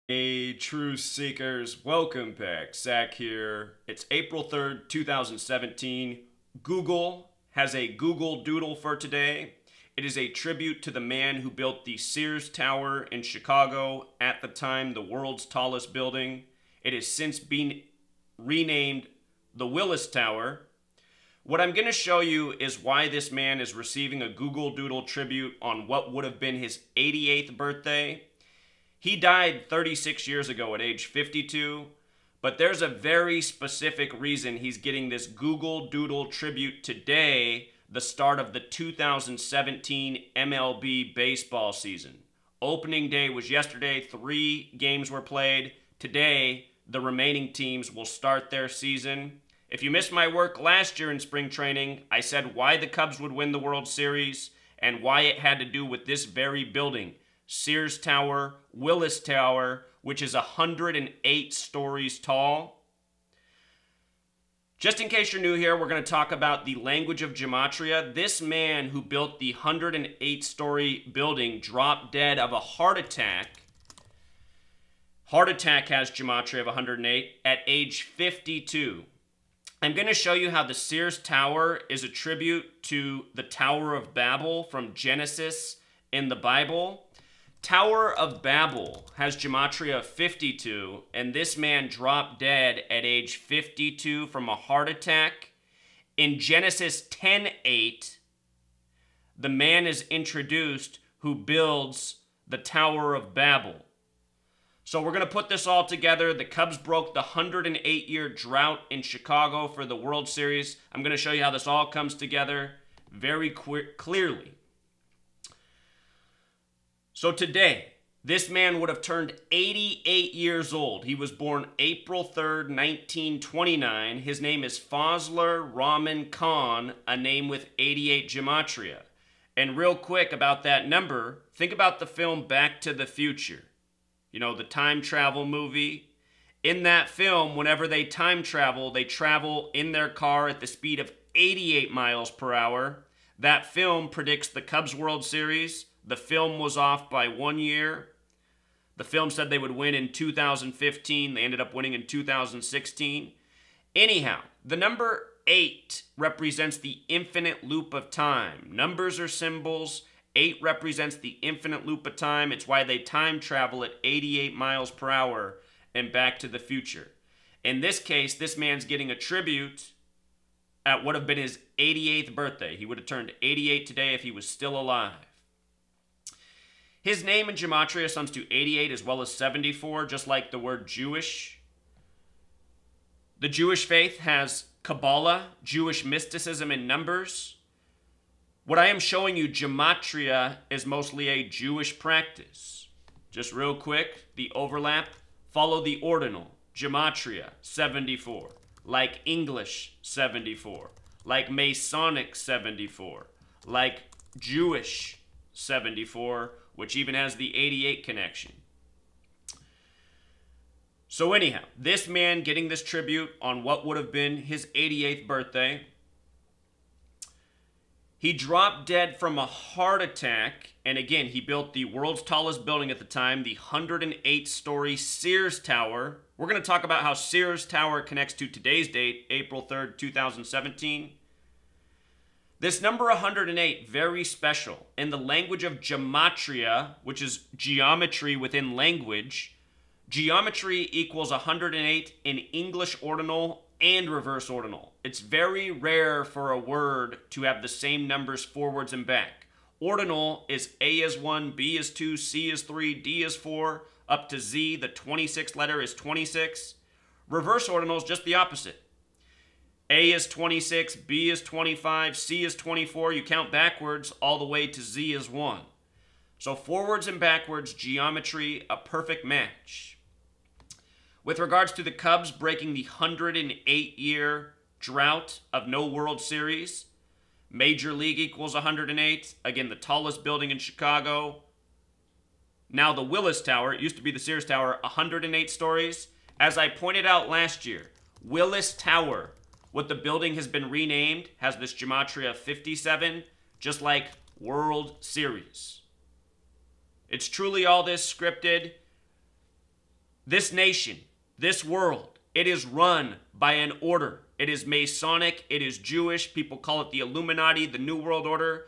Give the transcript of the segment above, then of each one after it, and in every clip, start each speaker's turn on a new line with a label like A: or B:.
A: Hey, truth seekers, welcome back. Zach here. It's April 3rd, 2017. Google has a Google Doodle for today. It is a tribute to the man who built the Sears Tower in Chicago, at the time the world's tallest building. It has since been renamed the Willis Tower. What I'm going to show you is why this man is receiving a Google Doodle tribute on what would have been his 88th birthday. He died 36 years ago at age 52, but there's a very specific reason he's getting this Google Doodle tribute today, the start of the 2017 MLB baseball season. Opening day was yesterday. 3 games were played. Today, the remaining teams will start their season. If you missed my work last year in spring training, I said why the Cubs would win the World Series and why it had to do with this very building. Sears Tower, Willis Tower, which is 108 stories tall. Just in case you're new here, we're going to talk about the language of gematria. This man who built the 108-story building dropped dead of a heart attack. Heart attack has gematria of 108 at age 52. I'm going to show you how the Sears Tower is a tribute to the Tower of Babel from Genesis in the Bible. Tower of Babel has gematria of 52, and this man dropped dead at age 52 from a heart attack. In Genesis 10:8, the man is introduced who builds the Tower of Babel. So we're going to put this all together. The Cubs broke the 108-year drought in Chicago for the World Series. I'm going to show you how this all comes together very clearly. So today, this man would have turned 88 years old. He was born April 3rd, 1929. His name is Fazlur Rahman Khan, a name with 88 gematria. And real quick about that number, think about the film Back to the Future. You know, the time travel movie. In that film, whenever they time travel, they travel in their car at the speed of 88 miles per hour. That film predicts the Cubs World Series. The film was off by 1 year. The film said they would win in 2015. They ended up winning in 2016. Anyhow, the number 8 represents the infinite loop of time. Numbers are symbols. 8 represents the infinite loop of time. It's why they time travel at 88 miles per hour and Back to the Future. In this case, this man's getting a tribute at what would have been his 88th birthday. He would have turned 88 today if he was still alive. His name in gematria sums to 88 as well as 74, just like the word Jewish. The Jewish faith has Kabbalah, Jewish mysticism in numbers. What I am showing you, gematria, is mostly a Jewish practice. Just real quick, the overlap. Follow the ordinal. Gematria, 74. Like English, 74. Like Masonic, 74. Like Jewish, 74, which even has the 88 connection. So anyhow, this man getting this tribute on what would have been his 88th birthday. He dropped dead from a heart attack, and again, he built the world's tallest building at the time, the 108-story Sears Tower. We're going to talk about how Sears Tower connects to today's date, April 3rd, 2017. This number 108, very special. In the language of gematria, which is geometry within language, geometry equals 108 in English ordinal and reverse ordinal. It's very rare for a word to have the same numbers forwards and back. Ordinal is A is 1, B is 2, C is 3, D is 4, up to Z, the 26th letter is 26. Reverse ordinal is just the opposite. A is 26, B is 25, C is 24. You count backwards all the way to Z is 1. So forwards and backwards, geometry, a perfect match. With regards to the Cubs breaking the 108-year drought of no World Series, Major League equals 108. Again, the tallest building in Chicago. Now the Willis Tower, it used to be the Sears Tower, 108 stories. As I pointed out last year, Willis Tower, what the building has been renamed, has this gematria of 57, just like World Series. It's truly all this scripted. This nation, this world, it is run by an order. It is Masonic, it is Jewish. People call it the Illuminati, the New World Order.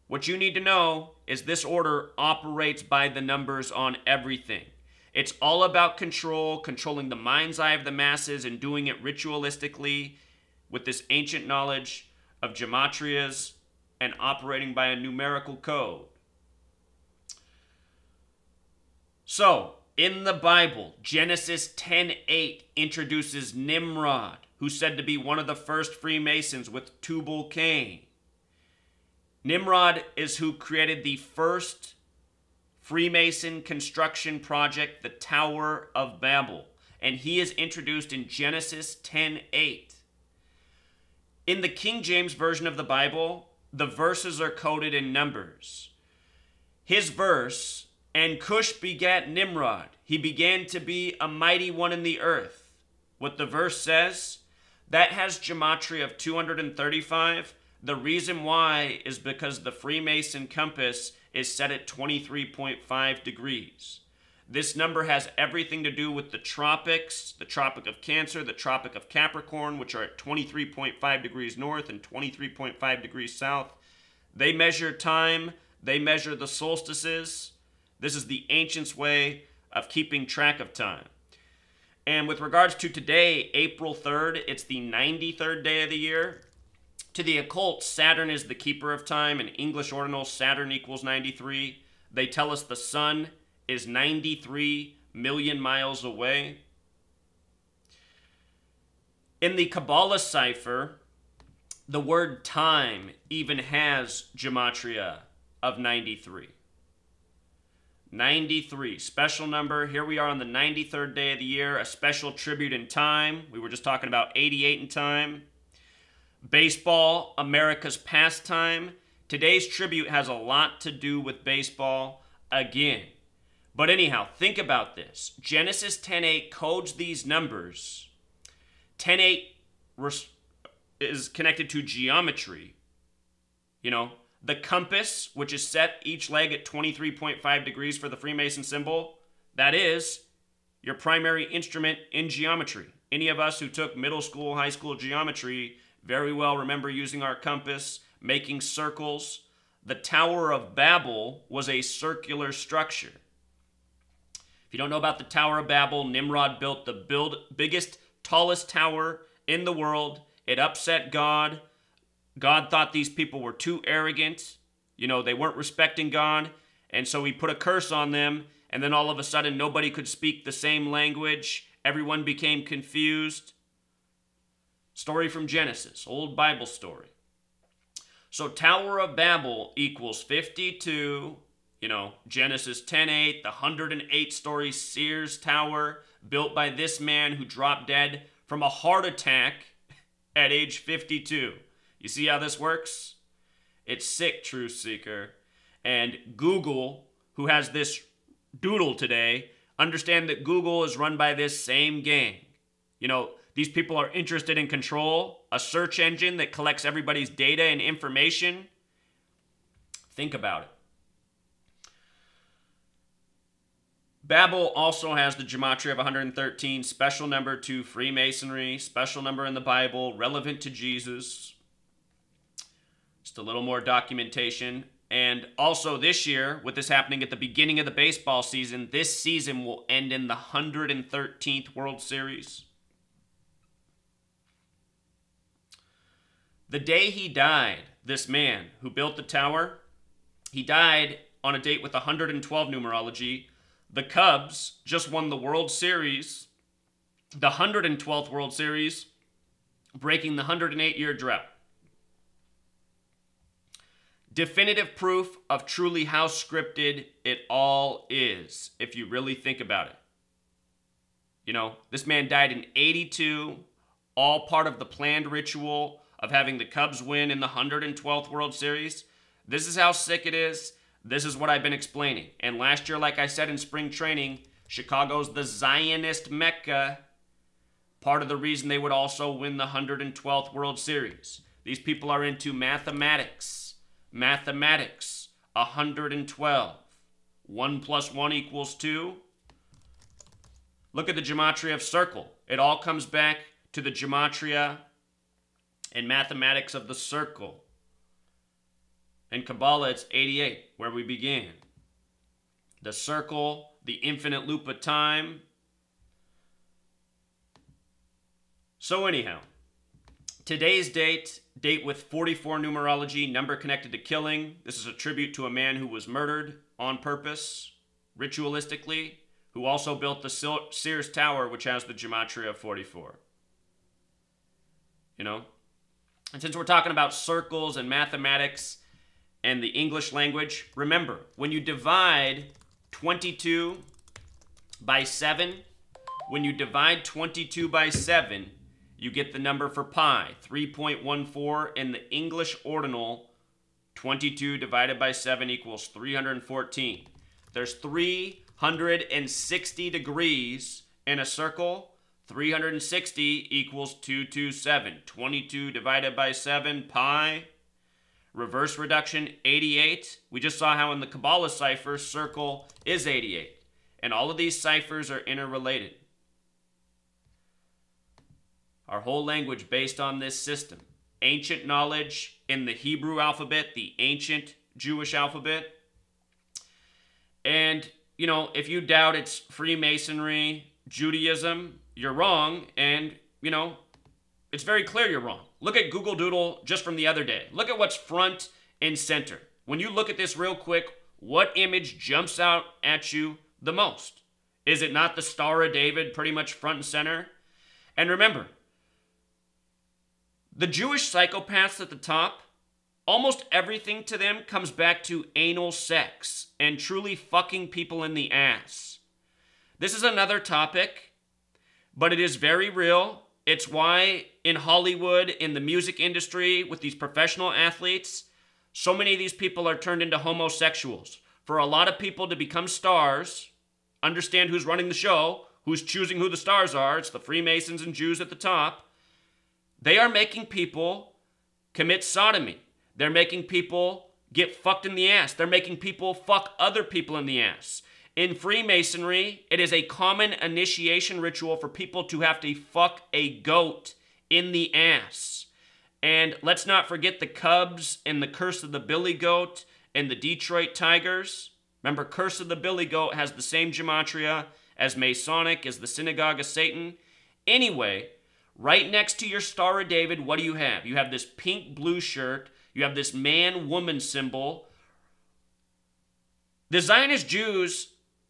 A: What you need to know is this order operates by the numbers on everything. It's all about control, controlling the mind's eye of the masses and doing it ritualistically with this ancient knowledge of gematrias and operating by a numerical code. So, in the Bible, Genesis 10:8 introduces Nimrod, who's said to be one of the first Freemasons with Tubal-Cain. Nimrod is who created the first Freemason construction project, the Tower of Babel, and he is introduced in Genesis 10:8. In the King James Version of the Bible, the verses are coded in numbers. His verse, "And Cush begat Nimrod. He began to be a mighty one in the earth." What the verse says, that has gematria of 235. The reason why is because the Freemason compass is set at 23.5 degrees. This number has everything to do with the tropics, the Tropic of Cancer, the Tropic of Capricorn, which are at 23.5 degrees north and 23.5 degrees south. They measure time, they measure the solstices. This is the ancients' way of keeping track of time. And with regards to today, April 3rd, it's the 93rd day of the year. To the occult, Saturn is the keeper of time. In English ordinals, Saturn equals 93. They tell us the sun is 93 million miles away. In the Kabbalah cipher, the word time even has gematria of 93. 93, special number. Here we are on the 93rd day of the year, a special tribute in time. We were just talking about 88 in time. Baseball, America's pastime. Today's tribute has a lot to do with baseball again. But anyhow, think about this. Genesis 10:8 codes these numbers. 10:8 is connected to geometry. You know, the compass, which is set each leg at 23.5 degrees for the Freemason symbol, that is your primary instrument in geometry. Any of us who took middle school, high school geometry very well remember using our compass, making circles. The Tower of Babel was a circular structure. If you don't know about the Tower of Babel, Nimrod built the biggest, tallest tower in the world. It upset God. God thought these people were too arrogant. You know, they weren't respecting God. And so he put a curse on them. And then all of a sudden, nobody could speak the same language. Everyone became confused. Story from Genesis, old Bible story. So Tower of Babel equals 52, Genesis 10:8, the 108-story Sears Tower built by this man who dropped dead from a heart attack at age 52. You see how this works? It's sick, truth seeker. And Google, who has this doodle today, understand that Google is run by this same gang. These people are interested in control, a search engine that collects everybody's data and information. Think about it. Babel also has the gematria of 113, special number to Freemasonry, special number in the Bible, relevant to Jesus. Just a little more documentation. And also this year, with this happening at the beginning of the baseball season, this season will end in the 113th World Series. The day he died, this man who built the tower, he died on a date with 112 numerology. The Cubs just won the World Series, the 112th World Series, breaking the 108-year drought. Definitive proof of truly how scripted it all is, if you really think about it. This man died in 82, all part of the planned ritual of having the Cubs win in the 112th World Series. This is how sick it is. This is what I've been explaining. And last year, like I said in spring training, Chicago's the Zionist Mecca. Part of the reason they would also win the 112th World Series. These people are into mathematics. Mathematics, 112. 1 + 1 = 2. Look at the gematria of circle. It all comes back to the gematria and mathematics of the circle. In Kabbalah, it's 88, where we began. The circle, the infinite loop of time. So anyhow, today's date with 44 numerology, number connected to killing. This is a tribute to a man who was murdered on purpose, ritualistically, who also built the Sears Tower, which has the gematria of 44. You know? And since we're talking about circles and mathematics and the English language, remember, when you divide 22 by 7, when you divide 22 by 7, you get the number for pi, 3.14. In the English ordinal, 22 divided by 7 equals 314. There's 360 degrees in a circle. 360 equals 227. 22 divided by 7, pi. Reverse reduction, 88. We just saw how in the Kabbalah cipher, circle is 88. And all of these ciphers are interrelated. Our whole language based on this system. Ancient knowledge in the Hebrew alphabet, the ancient Jewish alphabet. And, you know, if you doubt it's Freemasonry, Judaism, you're wrong. And, you know, it's very clear you're wrong. Look at Google Doodle just from the other day. Look at what's front and center. When you look at this real quick, what image jumps out at you the most? Is it not the Star of David pretty much front and center? And remember, the Jewish psychopaths at the top, almost everything to them comes back to anal sex and truly fucking people in the ass. This is another topic, but it is very real. It's why in Hollywood, in the music industry, with these professional athletes, so many of these people are turned into homosexuals. For a lot of people to become stars, understand who's running the show, who's choosing who the stars are, it's the Freemasons and Jews at the top. They are making people commit sodomy. They're making people get fucked in the ass. They're making people fuck other people in the ass. In Freemasonry, it is a common initiation ritual for people to have to fuck a goat in the ass. And let's not forget the Cubs and the Curse of the Billy Goat and the Detroit Tigers. Remember, Curse of the Billy Goat has the same gematria as Masonic, as the Synagogue of Satan. Anyway, right next to your Star of David, what do you have? You have this pink-blue shirt. You have this man-woman symbol. The Zionist Jews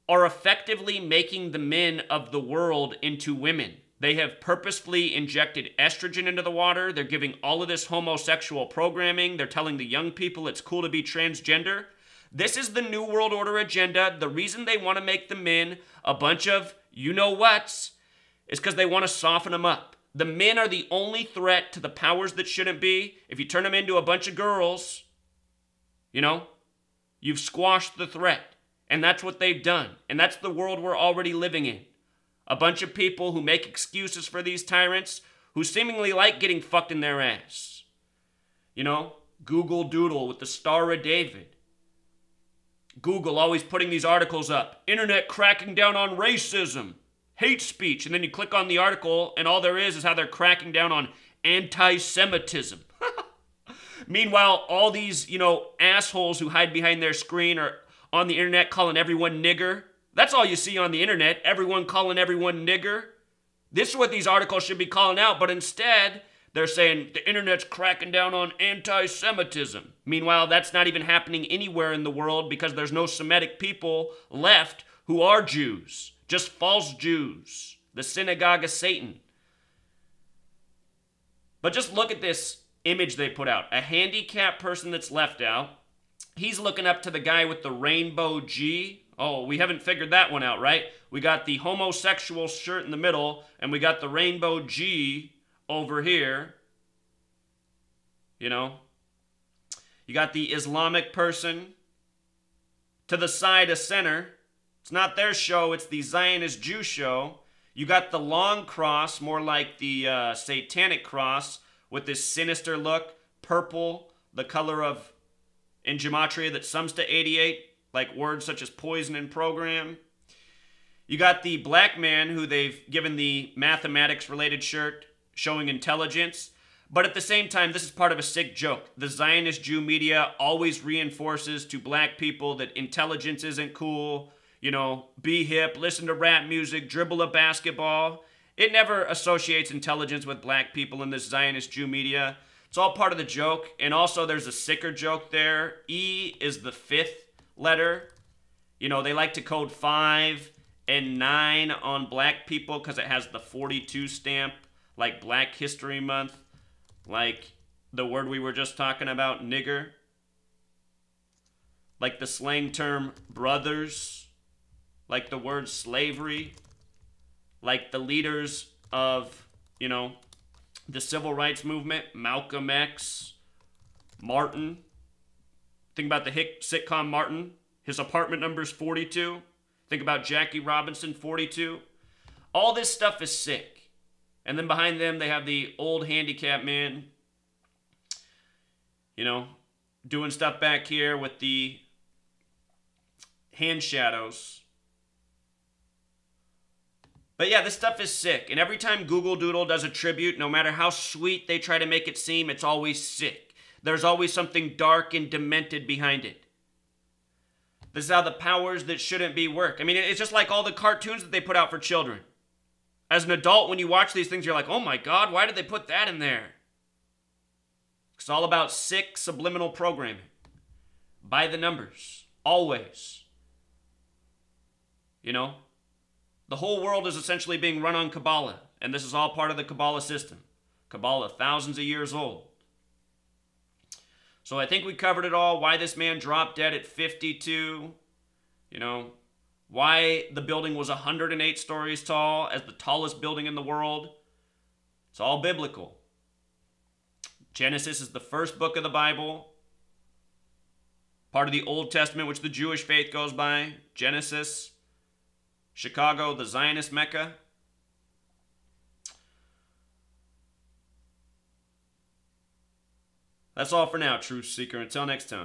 A: are effectively making the men of the world into women. They have purposefully injected estrogen into the water. They're giving all of this homosexual programming. They're telling the young people it's cool to be transgender. This is the New World Order agenda. The reason they want to make the men a bunch of you-know-whats is because they want to soften them up. The men are the only threat to the powers that shouldn't be. If you turn them into a bunch of girls, you know, you've squashed the threat. And that's what they've done. And that's the world we're already living in. A bunch of people who make excuses for these tyrants who seemingly like getting fucked in their ass. You know, Google Doodle with the Star of David. Google always putting these articles up. Internet cracking down on racism. Hate speech. And then you click on the article and all there is how they're cracking down on anti-Semitism. Meanwhile, all these, you know, assholes who hide behind their screen are on the internet calling everyone nigger. That's all you see on the internet, everyone calling everyone nigger. This is what these articles should be calling out, but instead, they're saying the internet's cracking down on anti-Semitism. Meanwhile, that's not even happening anywhere in the world because there's no Semitic people left who are Jews. Just false Jews. The Synagogue of Satan. But just look at this image they put out. A handicapped person that's left out. He's looking up to the guy with the rainbow G. Oh, we haven't figured that one out, right? We got the homosexual shirt in the middle, and we got the rainbow G over here. You know? You got the Islamic person to the side of center. It's not their show, it's the Zionist Jew show. You got the long cross, more like the satanic cross, with this sinister look. Purple, the color of in gematria that sums to 88, like words such as poison and program. You got the black man who they've given the mathematics-related shirt showing intelligence. But at the same time, this is part of a sick joke. The Zionist Jew media always reinforces to black people that intelligence isn't cool. You know, be hip, listen to rap music, dribble a basketball. It never associates intelligence with black people in this Zionist Jew media. It's all part of the joke. And also there's a sicker joke there. E is the 5th letter. You know, they like to code 5 and 9 on black people because it has the 42 stamp, like Black History Month, like the word we were just talking about, nigger, like the slang term brothers, like the word slavery, like the leaders of, you know, the civil rights movement, Malcolm X, Martin. Think about the hit sitcom Martin. His apartment number is 42. Think about Jackie Robinson, 42. All this stuff is sick. And then behind them, they have the old handicapped man, you know, doing stuff back here with the hand shadows. But yeah, this stuff is sick. And every time Google Doodle does a tribute, no matter how sweet they try to make it seem, it's always sick. There's always something dark and demented behind it. This is how the powers that shouldn't be work. I mean, it's just like all the cartoons that they put out for children. As an adult, when you watch these things, you're like, oh my God, why did they put that in there? It's all about sick subliminal programming. By the numbers. Always. You know? The whole world is essentially being run on Kabbalah. And this is all part of the Kabbalah system. Kabbalah, thousands of years old. So I think we covered it all. Why this man dropped dead at 52. You know, why the building was 108 stories tall as the tallest building in the world. It's all biblical. Genesis is the first book of the Bible. Part of the Old Testament, which the Jewish faith goes by. Genesis. Chicago, the Zionist Mecca. That's all for now, Truth Seeker. Until next time.